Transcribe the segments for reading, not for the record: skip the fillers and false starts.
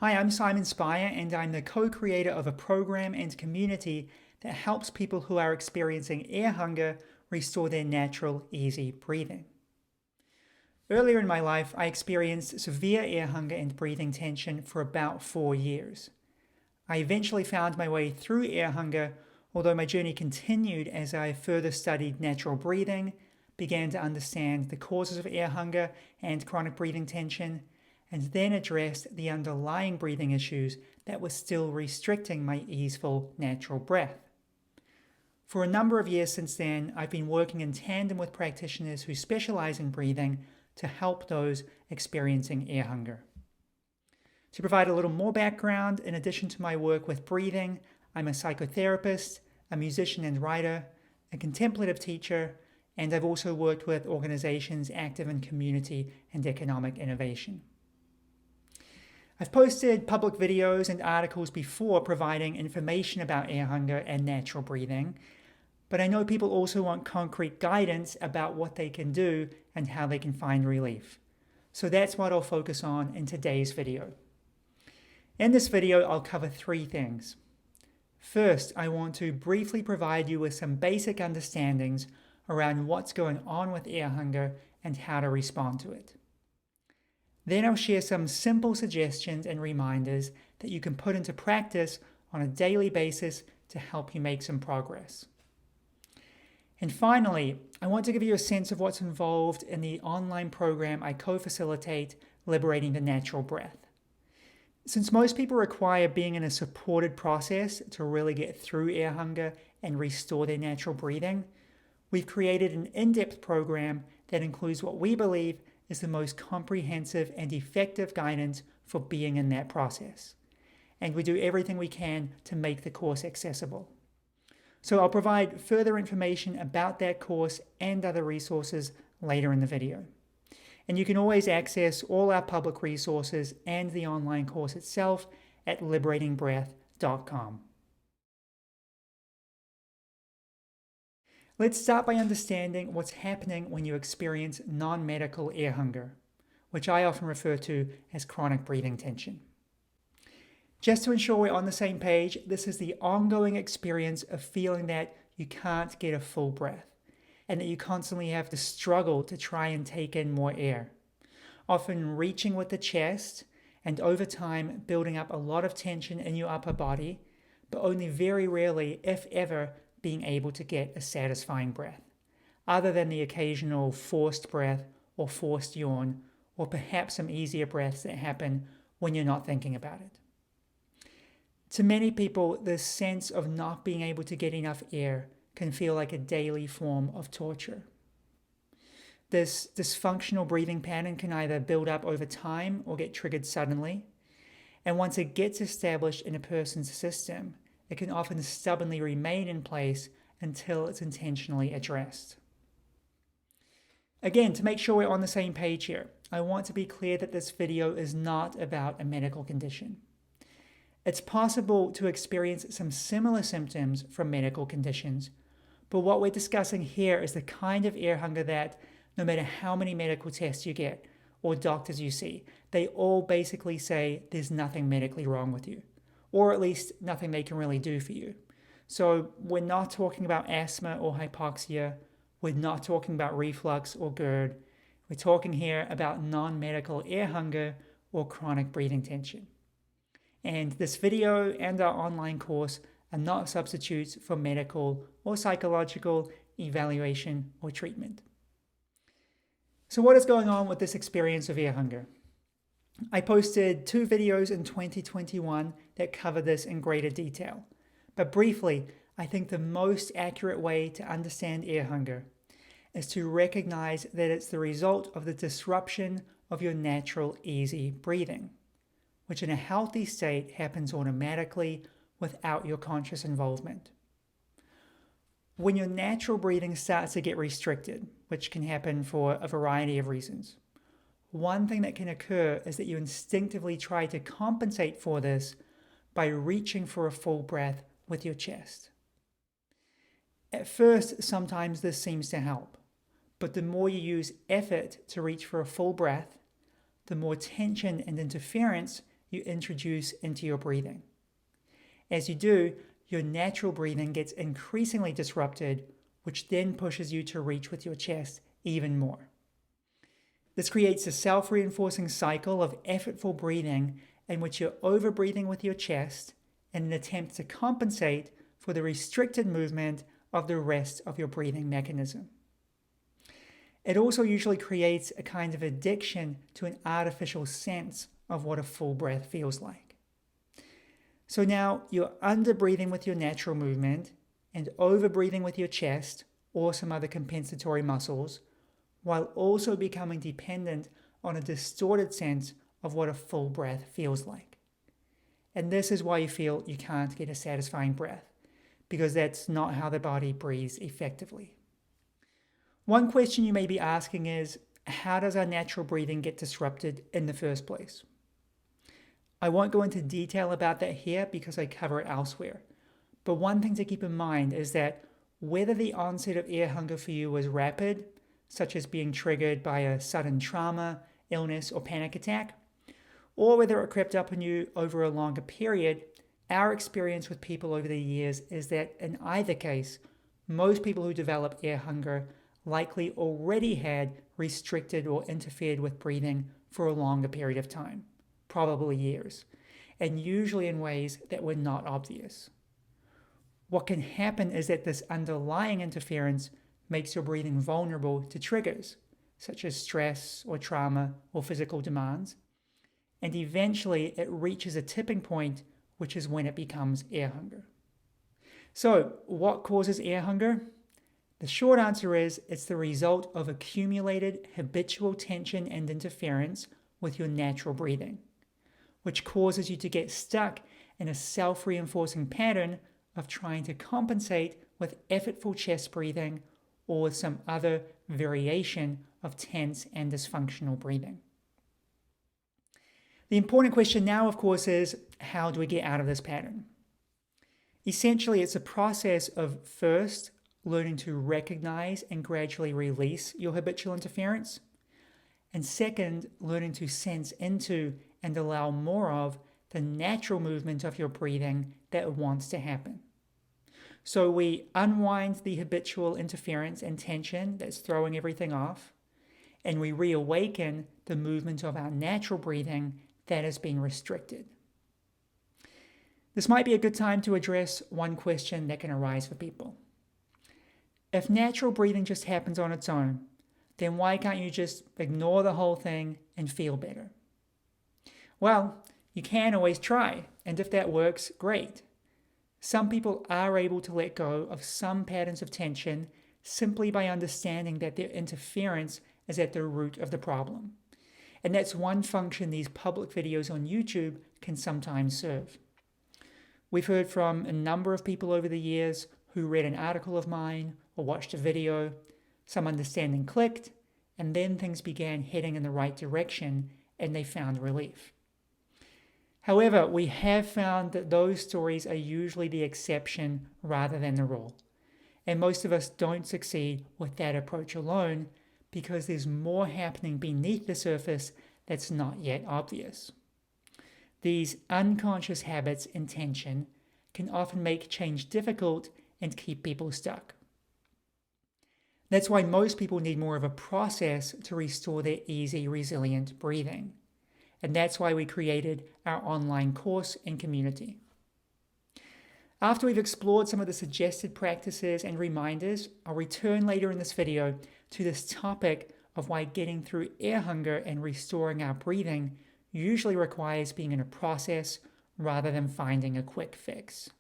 Hi, I'm Simon Spire, and I'm the co-creator of a program and community that helps people who are experiencing air hunger restore their natural, easy breathing. Earlier in my life, I experienced severe air hunger and breathing tension for about 4 years. I eventually found my way through air hunger, although my journey continued as I further studied natural breathing, began to understand the causes of air hunger and chronic breathing tension, and then addressed the underlying breathing issues that were still restricting my easeful natural breath. For a number of years since then, I've been working in tandem with practitioners who specialize in breathing to help those experiencing air hunger. To provide a little more background, in addition to my work with breathing, I'm a psychotherapist, a musician and writer, a contemplative teacher, and I've also worked with organizations active in community and economic innovation. I've posted public videos and articles before providing information about air hunger and natural breathing, but I know people also want concrete guidance about what they can do and how they can find relief. So that's what I'll focus on in today's video. In this video, I'll cover 3 things. First, I want to briefly provide you with some basic understandings around what's going on with air hunger and how to respond to it. Then I'll share some simple suggestions and reminders that you can put into practice on a daily basis to help you make some progress. And finally, I want to give you a sense of what's involved in the online program I co-facilitate, Liberating the Natural Breath. Since most people require being in a supported process to really get through air hunger and restore their natural breathing, we've created an in-depth program that includes what we believe is the most comprehensive and effective guidance for being in that process. And we do everything we can to make the course accessible. So I'll provide further information about that course and other resources later in the video. And you can always access all our public resources and the online course itself at liberatingbreath.com. Let's start by understanding what's happening when you experience non-medical air hunger, which I often refer to as chronic breathing tension. Just to ensure we're on the same page, this is the ongoing experience of feeling that you can't get a full breath, and that you constantly have to struggle to try and take in more air, often reaching with the chest, and over time building up a lot of tension in your upper body, but only very rarely, if ever, being able to get a satisfying breath, other than the occasional forced breath or forced yawn, or perhaps some easier breaths that happen when you're not thinking about it. To many people, this sense of not being able to get enough air can feel like a daily form of torture. This dysfunctional breathing pattern can either build up over time or get triggered suddenly, and once it gets established in a person's system, it can often stubbornly remain in place until it's intentionally addressed. Again, to make sure we're on the same page here, I want to be clear that this video is not about a medical condition. It's possible to experience some similar symptoms from medical conditions, but what we're discussing here is the kind of air hunger that, no matter how many medical tests you get or doctors you see, they all basically say there's nothing medically wrong with you, or at least nothing they can really do for you. So we're not talking about asthma or hypoxia, we're not talking about reflux or GERD, we're talking here about non-medical air hunger or chronic breathing tension. And this video and our online course are not substitutes for medical or psychological evaluation or treatment. So what is going on with this experience of air hunger? I posted 2 videos in 2021 that cover this in greater detail. But briefly, I think the most accurate way to understand air hunger is to recognize that it's the result of the disruption of your natural, easy breathing, which in a healthy state happens automatically without your conscious involvement. When your natural breathing starts to get restricted, which can happen for a variety of reasons, one thing that can occur is that you instinctively try to compensate for this by reaching for a full breath with your chest. At first, sometimes this seems to help, but the more you use effort to reach for a full breath, the more tension and interference you introduce into your breathing. As you do, your natural breathing gets increasingly disrupted, which then pushes you to reach with your chest even more. This creates a self-reinforcing cycle of effortful breathing in which you're over-breathing with your chest in an attempt to compensate for the restricted movement of the rest of your breathing mechanism. It also usually creates a kind of addiction to an artificial sense of what a full breath feels like. So now you're under-breathing with your natural movement and over-breathing with your chest or some other compensatory muscles, while also becoming dependent on a distorted sense of what a full breath feels like. And this is why you feel you can't get a satisfying breath, because that's not how the body breathes effectively. One question you may be asking is, how does our natural breathing get disrupted in the first place? I won't go into detail about that here because I cover it elsewhere. But one thing to keep in mind is that whether the onset of air hunger for you was rapid, such as being triggered by a sudden trauma, illness, or panic attack, or whether it crept up on you over a longer period, our experience with people over the years is that in either case, most people who develop air hunger likely already had restricted or interfered with breathing for a longer period of time, probably years, and usually in ways that were not obvious. What can happen is that this underlying interference makes your breathing vulnerable to triggers, such as stress or trauma or physical demands, and eventually it reaches a tipping point, which is when it becomes air hunger. So, what causes air hunger? The short answer is it's the result of accumulated habitual tension and interference with your natural breathing, which causes you to get stuck in a self-reinforcing pattern of trying to compensate with effortful chest breathing or with some other variation of tense and dysfunctional breathing. The important question now, of course, is how do we get out of this pattern? Essentially, it's a process of first learning to recognize and gradually release your habitual interference, and second, learning to sense into and allow more of the natural movement of your breathing that wants to happen. So we unwind the habitual interference and tension that's throwing everything off, and we reawaken the movement of our natural breathing that is being restricted. This might be a good time to address one question that can arise for people. If natural breathing just happens on its own, then why can't you just ignore the whole thing and feel better? Well, you can always try, and if that works, great. Some people are able to let go of some patterns of tension simply by understanding that their interference is at the root of the problem. And that's one function these public videos on YouTube can sometimes serve. We've heard from a number of people over the years who read an article of mine or watched a video, some understanding clicked, and then things began heading in the right direction and they found relief. However, we have found that those stories are usually the exception rather than the rule. And most of us don't succeed with that approach alone because there's more happening beneath the surface that's not yet obvious. These unconscious habits and tension can often make change difficult and keep people stuck. That's why most people need more of a process to restore their easy, resilient breathing. And that's why we created our online course and community. After we've explored some of the suggested practices and reminders, I'll return later in this video to this topic of why getting through air hunger and restoring our breathing usually requires being in a process rather than finding a quick fix.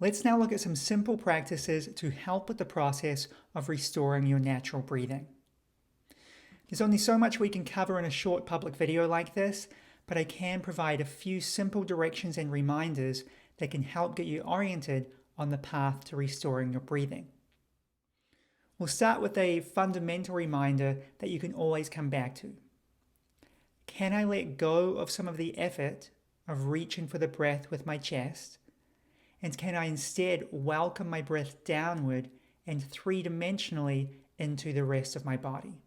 Let's now look at some simple practices to help with the process of restoring your natural breathing. There's only so much we can cover in a short public video like this, but I can provide a few simple directions and reminders that can help get you oriented on the path to restoring your breathing. We'll start with a fundamental reminder that you can always come back to. Can I let go of some of the effort of reaching for the breath with my chest? And can I instead welcome my breath downward and three-dimensionally into the rest of my body?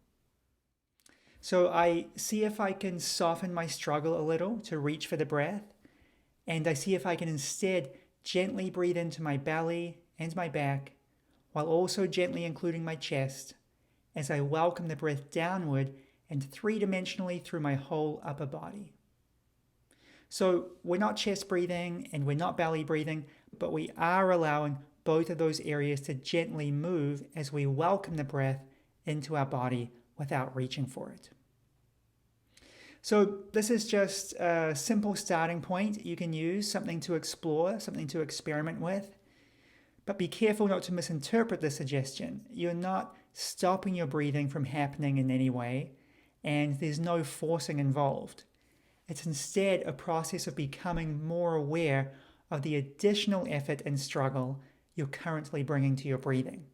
So I see if I can soften my struggle a little to reach for the breath, and I see if I can instead gently breathe into my belly and my back, while also gently including my chest, as I welcome the breath downward and three-dimensionally through my whole upper body. So we're not chest breathing and we're not belly breathing, but we are allowing both of those areas to gently move as we welcome the breath into our body without reaching for it. So this is just a simple starting point you can use, something to explore, something to experiment with. But be careful not to misinterpret the suggestion. You're not stopping your breathing from happening in any way, and there's no forcing involved. It's instead a process of becoming more aware of the additional effort and struggle you're currently bringing to your breathing,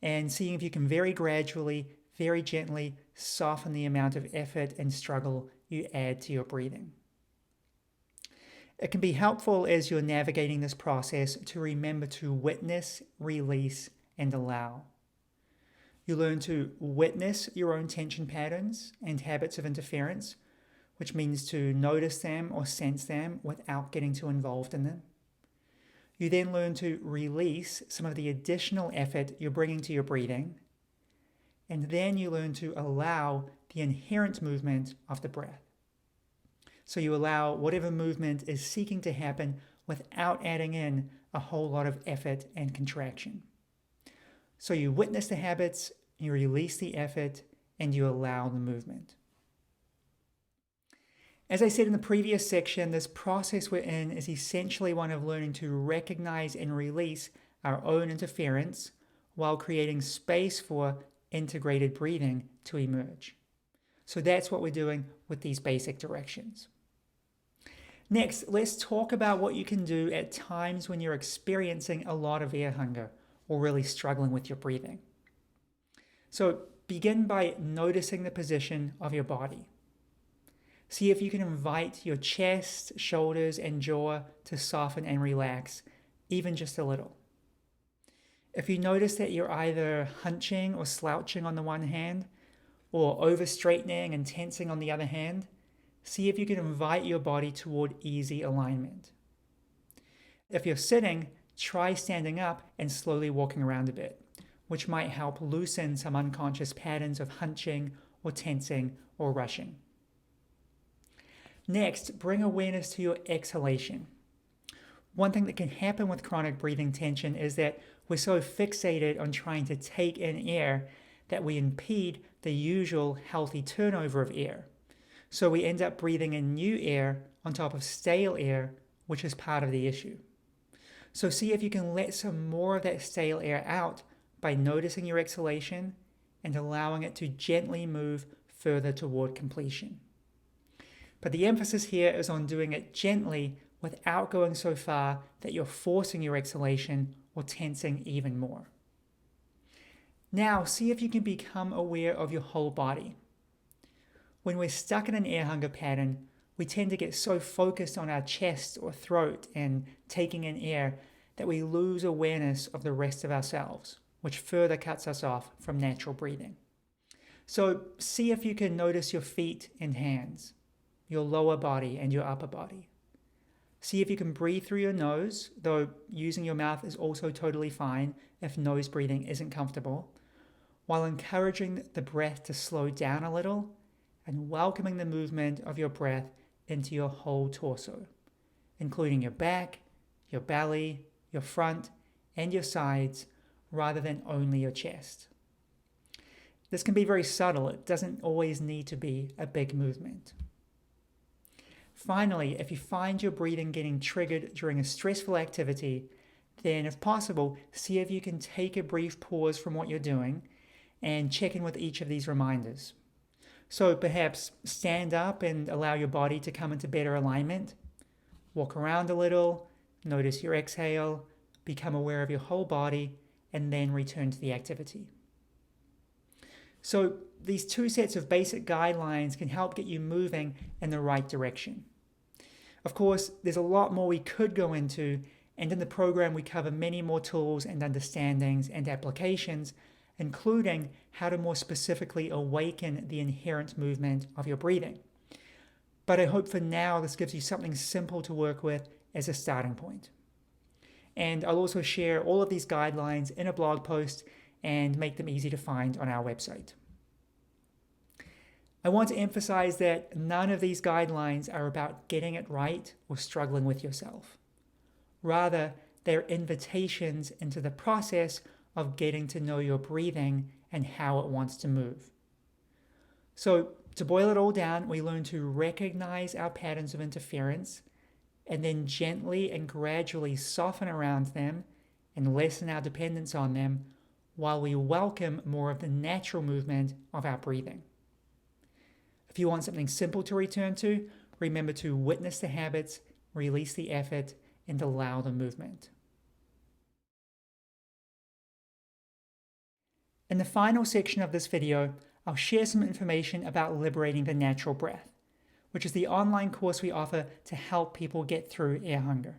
and seeing if you can very gradually, very gently soften the amount of effort and struggle you add to your breathing. It can be helpful as you're navigating this process to remember to witness, release, and allow. You learn to witness your own tension patterns and habits of interference, which means to notice them or sense them without getting too involved in them. You then learn to release some of the additional effort you're bringing to your breathing, and then you learn to allow the inherent movement of the breath. So you allow whatever movement is seeking to happen without adding in a whole lot of effort and contraction. So you witness the habits, you release the effort, and you allow the movement. As I said in the previous section, this process we're in is essentially one of learning to recognize and release our own interference while creating space for integrated breathing to emerge. So that's what we're doing with these basic directions. Next, let's talk about what you can do at times when you're experiencing a lot of air hunger or really struggling with your breathing. So begin by noticing the position of your body. See if you can invite your chest, shoulders, and jaw to soften and relax, even just a little. If you notice that you're either hunching or slouching on the one hand, or over-straightening and tensing on the other hand, see if you can invite your body toward easy alignment. If you're sitting, try standing up and slowly walking around a bit, which might help loosen some unconscious patterns of hunching or tensing or rushing. Next, bring awareness to your exhalation. One thing that can happen with chronic breathing tension is that we're so fixated on trying to take in air that we impede the usual healthy turnover of air. So we end up breathing in new air on top of stale air, which is part of the issue. So see if you can let some more of that stale air out by noticing your exhalation and allowing it to gently move further toward completion. But the emphasis here is on doing it gently without going so far that you're forcing your exhalation or tensing even more. Now, see if you can become aware of your whole body. When we're stuck in an air hunger pattern, we tend to get so focused on our chest or throat and taking in air that we lose awareness of the rest of ourselves, which further cuts us off from natural breathing. So see if you can notice your feet and hands, your lower body and your upper body. See if you can breathe through your nose, though using your mouth is also totally fine if nose breathing isn't comfortable, while encouraging the breath to slow down a little and welcoming the movement of your breath into your whole torso, including your back, your belly, your front, and your sides, rather than only your chest. This can be very subtle. It doesn't always need to be a big movement. Finally, if you find your breathing getting triggered during a stressful activity, then if possible, see if you can take a brief pause from what you're doing and check in with each of these reminders. So perhaps stand up and allow your body to come into better alignment. Walk around a little, notice your exhale, become aware of your whole body, and then return to the activity. So these two sets of basic guidelines can help get you moving in the right direction. Of course, there's a lot more we could go into, and in the program we cover many more tools and understandings and applications including how to more specifically awaken the inherent movement of your breathing. But I hope for now this gives you something simple to work with as a starting point. And I'll also share all of these guidelines in a blog post and make them easy to find on our website. I want to emphasize that none of these guidelines are about getting it right or struggling with yourself. Rather, they're invitations into the process of getting to know your breathing and how it wants to move. So, to boil it all down, we learn to recognize our patterns of interference and then gently and gradually soften around them and lessen our dependence on them while we welcome more of the natural movement of our breathing. If you want something simple to return to, remember to witness the habits, release the effort, and allow the movement. In the final section of this video, I'll share some information about Liberating the Natural Breath, which is the online course we offer to help people get through air hunger.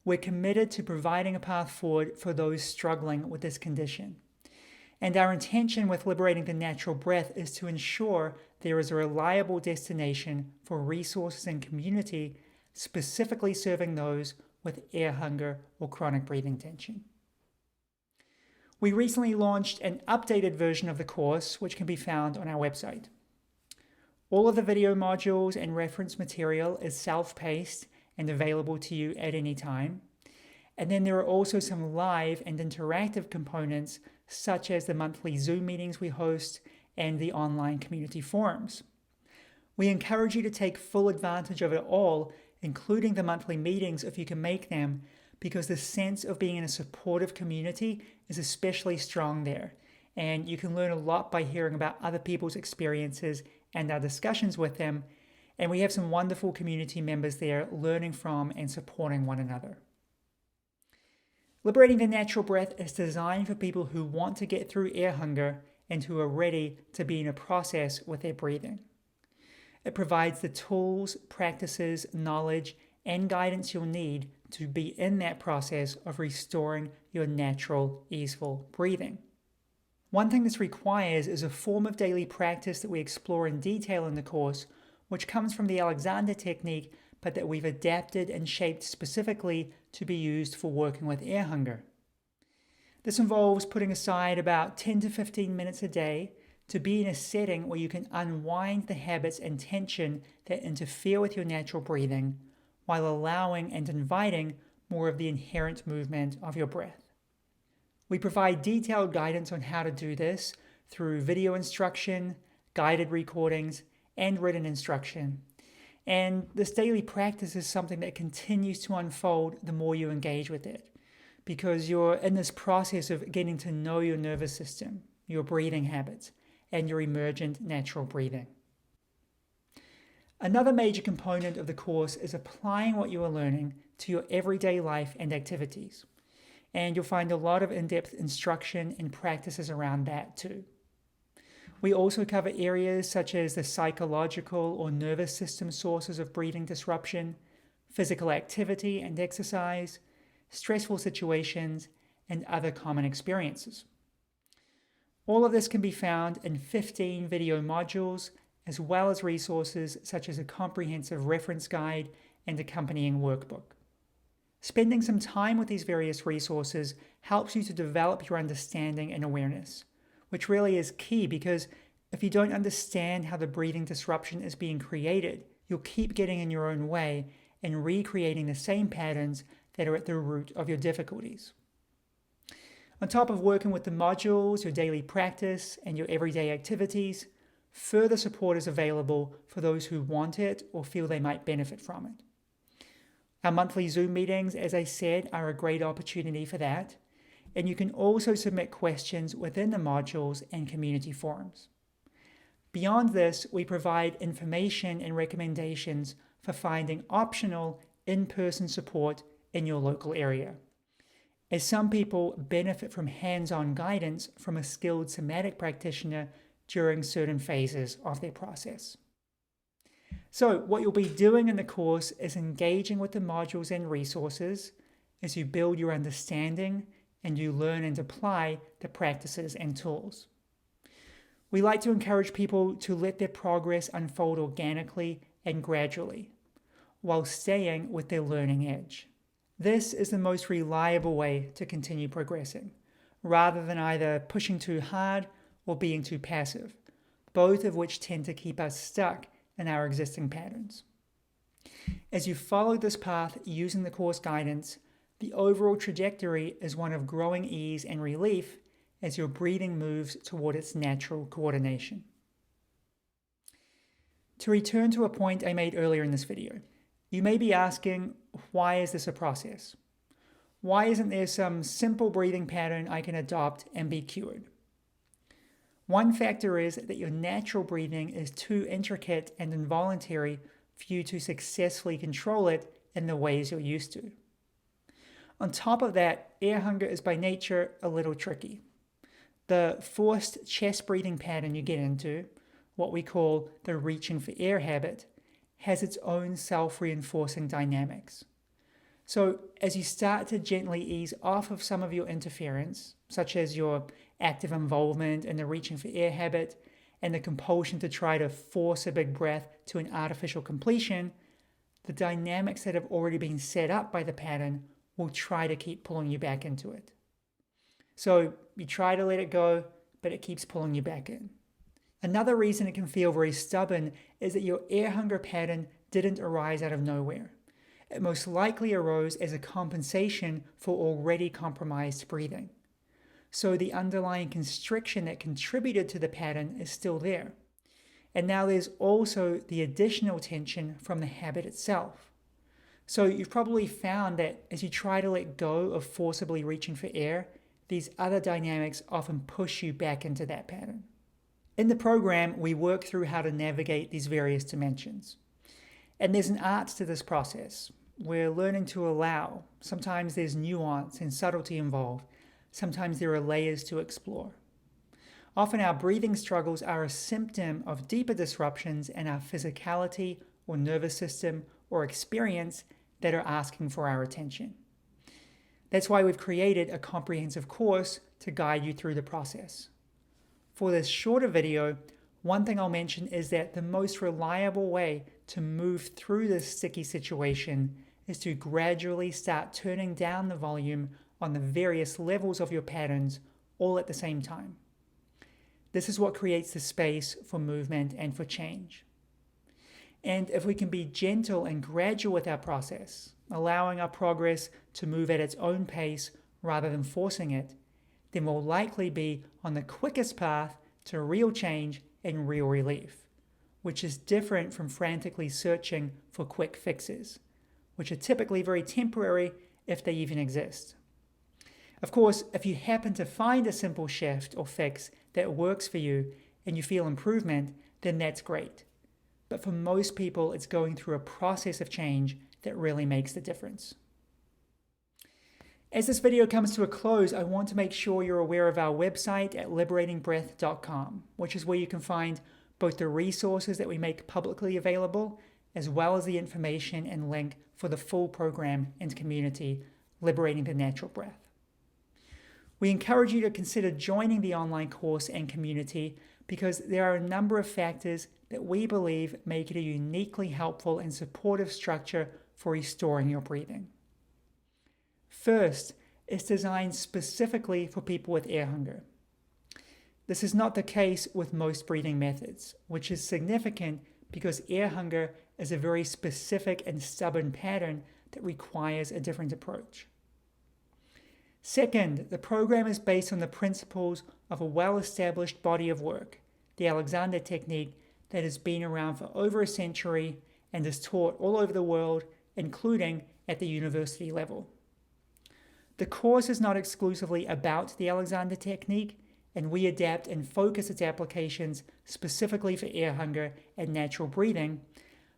We're committed to providing a path forward for those struggling with this condition. And our intention with Liberating the Natural Breath is to ensure there is a reliable destination for resources and community specifically serving those with air hunger or chronic breathing tension. We recently launched an updated version of the course, which can be found on our website. All of the video modules and reference material is self-paced and available to you at any time. And then there are also some live and interactive components, such as the monthly Zoom meetings we host and the online community forums. We encourage you to take full advantage of it all, including the monthly meetings if you can make them, because the sense of being in a supportive community is especially strong there. And you can learn a lot by hearing about other people's experiences and our discussions with them. And we have some wonderful community members there learning from and supporting one another. Liberating the Natural Breath is designed for people who want to get through air hunger and who are ready to be in a process with their breathing. It provides the tools, practices, knowledge, and guidance you'll need to be in that process of restoring your natural, easeful breathing. One thing this requires is a form of daily practice that we explore in detail in the course, which comes from the Alexander technique, but that we've adapted and shaped specifically to be used for working with air hunger. This involves putting aside about 10 to 15 minutes a day to be in a setting where you can unwind the habits and tension that interfere with your natural breathing, while allowing and inviting more of the inherent movement of your breath. We provide detailed guidance on how to do this through video instruction, guided recordings, and written instruction. And this daily practice is something that continues to unfold the more you engage with it, because you're in this process of getting to know your nervous system, your breathing habits, and your emergent natural breathing. Another major component of the course is applying what you are learning to your everyday life and activities. And you'll find a lot of in-depth instruction and practices around that too. We also cover areas such as the psychological or nervous system sources of breathing disruption, physical activity and exercise, stressful situations, and other common experiences. All of this can be found in 15 video modules, as well as resources such as a comprehensive reference guide and accompanying workbook. Spending some time with these various resources helps you to develop your understanding and awareness, which really is key because if you don't understand how the breathing disruption is being created, you'll keep getting in your own way and recreating the same patterns that are at the root of your difficulties. On top of working with the modules, your daily practice, and your everyday activities, further support is available for those who want it or feel they might benefit from it. Our monthly Zoom meetings, as I said, are a great opportunity for that, and you can also submit questions within the modules and community forums. Beyond this, we provide information and recommendations for finding optional in-person support in your local area, as some people benefit from hands-on guidance from a skilled somatic practitioner during certain phases of their process. So what you'll be doing in the course is engaging with the modules and resources as you build your understanding and you learn and apply the practices and tools. We like to encourage people to let their progress unfold organically and gradually, while staying with their learning edge. This is the most reliable way to continue progressing, rather than either pushing too hard or being too passive, both of which tend to keep us stuck in our existing patterns. As you follow this path using the course guidance, the overall trajectory is one of growing ease and relief as your breathing moves toward its natural coordination. To return to a point I made earlier in this video, you may be asking, why is this a process? Why isn't there some simple breathing pattern I can adopt and be cured? One factor is that your natural breathing is too intricate and involuntary for you to successfully control it in the ways you're used to. On top of that, air hunger is by nature a little tricky. The forced chest breathing pattern you get into, what we call the reaching for air habit, has its own self-reinforcing dynamics. So as you start to gently ease off of some of your interference, such as your active involvement in the reaching for air habit and the compulsion to try to force a big breath to an artificial completion, the dynamics that have already been set up by the pattern will try to keep pulling you back into it. So you try to let it go, but it keeps pulling you back in. Another reason it can feel very stubborn is that your air hunger pattern didn't arise out of nowhere. It most likely arose as a compensation for already compromised breathing. So the underlying constriction that contributed to the pattern is still there. And now there's also the additional tension from the habit itself. So you've probably found that as you try to let go of forcibly reaching for air, these other dynamics often push you back into that pattern. In the program, we work through how to navigate these various dimensions. And there's an art to this process. We're learning to allow. Sometimes there's nuance and subtlety involved. Sometimes there are layers to explore. Often our breathing struggles are a symptom of deeper disruptions in our physicality or nervous system or experience that are asking for our attention. That's why we've created a comprehensive course to guide you through the process. For this shorter video, one thing I'll mention is that the most reliable way to move through this sticky situation is to gradually start turning down the volume on the various levels of your patterns all at the same time. This is what creates the space for movement and for change. And if we can be gentle and gradual with our process, allowing our progress to move at its own pace rather than forcing it, then we'll likely be on the quickest path to real change and real relief, which is different from frantically searching for quick fixes, which are typically very temporary if they even exist. Of course, if you happen to find a simple shift or fix that works for you and you feel improvement, then that's great. But for most people, it's going through a process of change that really makes the difference. As this video comes to a close, I want to make sure you're aware of our website at liberatingbreath.com, which is where you can find both the resources that we make publicly available, as well as the information and link for the full program and community, Liberating the Natural Breath. We encourage you to consider joining the online course and community because there are a number of factors that we believe make it a uniquely helpful and supportive structure for restoring your breathing. First, it's designed specifically for people with air hunger. This is not the case with most breathing methods, which is significant because air hunger is a very specific and stubborn pattern that requires a different approach. Second, the program is based on the principles of a well-established body of work, the Alexander technique, that has been around for over a century and is taught all over the world, including at the university level. The course is not exclusively about the Alexander technique, and we adapt and focus its applications specifically for air hunger and natural breathing,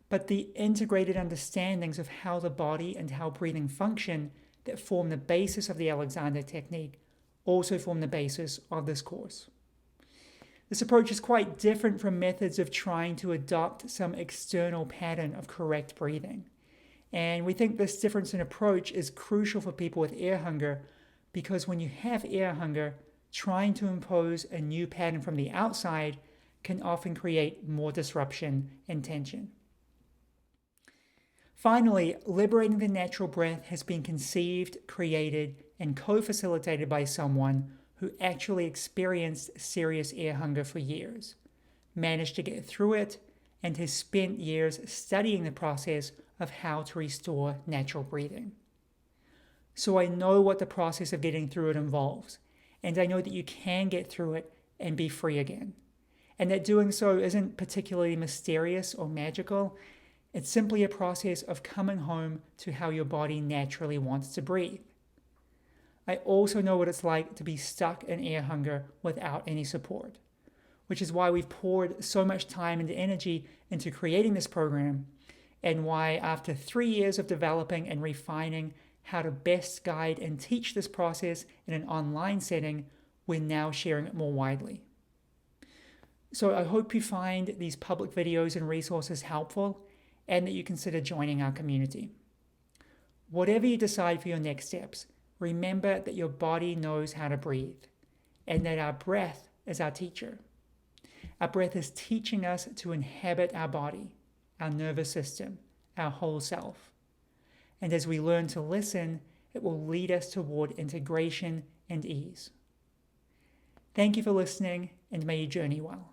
but the integrated understandings of how the body and how breathing function that form the basis of the Alexander technique also form the basis of this course. This approach is quite different from methods of trying to adopt some external pattern of correct breathing. And we think this difference in approach is crucial for people with air hunger because when you have air hunger, trying to impose a new pattern from the outside can often create more disruption and tension. Finally, Liberating the Natural Breath has been conceived, created, and co-facilitated by someone who actually experienced serious air hunger for years, managed to get through it, and has spent years studying the process of how to restore natural breathing. So I know what the process of getting through it involves, and I know that you can get through it and be free again, and that doing so isn't particularly mysterious or magical. It's simply a process of coming home to how your body naturally wants to breathe. I also know what it's like to be stuck in air hunger without any support, which is why we've poured so much time and energy into creating this program, and why after 3 years of developing and refining how to best guide and teach this process in an online setting, we're now sharing it more widely. So I hope you find these public videos and resources helpful, and that you consider joining our community. Whatever you decide for your next steps, remember that your body knows how to breathe, and that our breath is our teacher. Our breath is teaching us to inhabit our body, our nervous system, our whole self. And as we learn to listen, it will lead us toward integration and ease. Thank you for listening, and may you journey well.